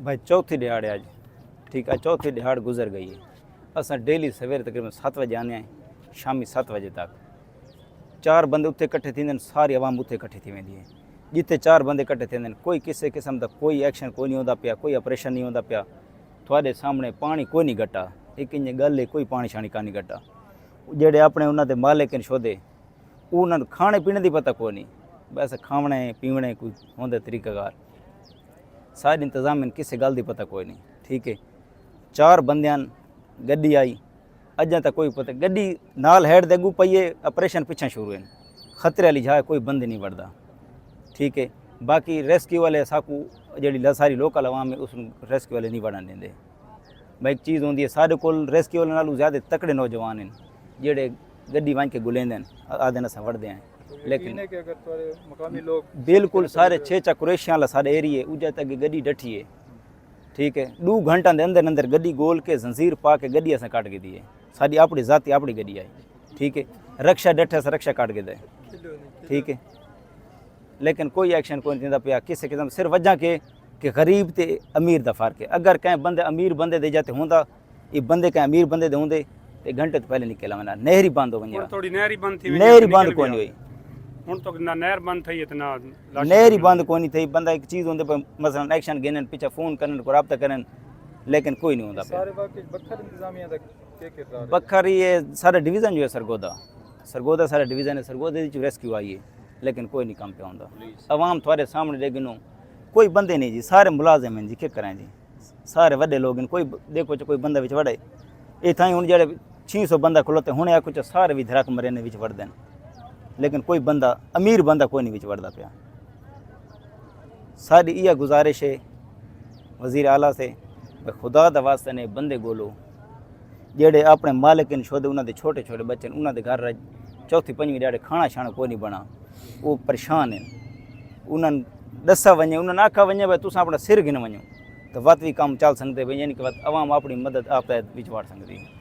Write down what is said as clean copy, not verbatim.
भाई चौथी दिहाड़ है आज, ठीक है, चौथी दिहाड़ गुजर गई है। अस डेली सवेरे तकरीबन 7 बजे आने हैं, शामी 7 बजे तक 4 बंदे उत्थे इकट्ठे थींदे, सारी आवाम उत्थे इकट्ठी थी वेंदी है। जिथे 4 बंदे इकट्ठे थींदे, कोई किसी किस्म का कोई एक्शन कोई नहीं होंदा पिया, कोई ऑपरेशन नहीं होंदा पिया। थोड़े सामने पानी कोई नहीं गट्टा, एक इंज गल है, कोई पानी शानी का नहीं गट्टा। जेड़े अपने उन्होंने मालिक ने शोधे, उन्होंने खाने पीने की पता कोई नहीं, बस खाने पीने कोई होंदे तरीकाकार, सारे इंतजाम किसी गल की पता कोई नहीं। ठीक है, 4 बंदियां गड्डी आई, अजें तक कोई पता गड्डी नाल हैड दे अगू पईए, ऑपरेशन पिछा शुरू है, खतरे वाली जगह कोई बंद नहीं बढ़ता। ठीक है, बाकी रेस्क्यू वाले साकू जी सारी लोकल आवाम है उस रेस्क्यू वाले नहीं बढ़न देंगे। भाई एक चीज़ होंगी है, साढ़े को रेस्क्यू वाले नालों ज़्यादा तकड़े नौजवान हैं जेड़े गड्डी वहीं के गुलेंदे आदे अस वड़ते हैं। लेकिन मकामी लोग बिल्कुल सारे 6 कुरैशियां वाला सारे एरिए उजा तक गड्डी डठी है। ठीक है, 2 घंटा के अंदर अंदर गड्डी गोल के जंजीर पा के गड्डी असें काट के दी है, साड़ी अपनी जाती अपनी गड्डी आई। ठीक है, रक्षा डठे से रक्षा काट के दे। ठीक है, लेकिन कोई एक्शन कोई नहीं पिया किसी किस्म, सिर्फ वजह कि गरीब ते अमीर दा फर्क है। अगर कहीं बंदे अमीर बंदे दे जाते होंदा, ये बंदे कहीं अमीर बंदे दे होंदे ते घंटे तो पहले निकल वना। नहर ही बंद हो वनी, थोड़ी नहर ही बंद थी, नहर ही बंद कोई नहीं हुई, हुन तो ना नहर बंद थई है ना नहर ही बंद कोई नहीं थी। बंदा एक चीज़ होंदे पर मसलन एक्शन गिनन पीछे फोन करन को राब्ता करन, लेकिन कोई नहीं होंदा। सारे वाकई बखर इंतजामिया दा के बखर ये सारे डिवीज़न जो है सरगोदा सारा डिवीज़न है, सरगोदे दी रेस्क्यू आई है, लेकिन कोई नहीं काम पे होंदा। आवाम थोड़े सामने दे गिनो, कोई बंदे नहीं जी, सारे मुलाजिम हैं जी, क्या करें जी, सारे वड्डे लोग हैं, कोई देखो कोई बंदा विच वड़े ये थाई हुण जेड़े 600 बंदा खलोते हुणे आखो च सारे भी धड़क मरे ने विच वड़दे न, लेकिन कोई बंदा अमीर बंदा कोई नहीं विच वड़दा पिया। सारी यह गुजारिश है वज़ीर आला से, खुदा दा वास्ते ने बंदे गोलो जेड़े अपने मालिक इन शोधे, उन्होंने छोटे छोटे बच्चे उन्होंने घर चौथी पंजवीं ॾियाड़े खाना शाना कोई नहीं बना, वो परेशान हैं। उन्होंने दसा वने, उन्होंने आखा वने भाई तुस अपना सिर गिन वनो तो वत भी काम चल सकते, यानी कि आवाम अपनी मदद आप विच वाड़ सकती है।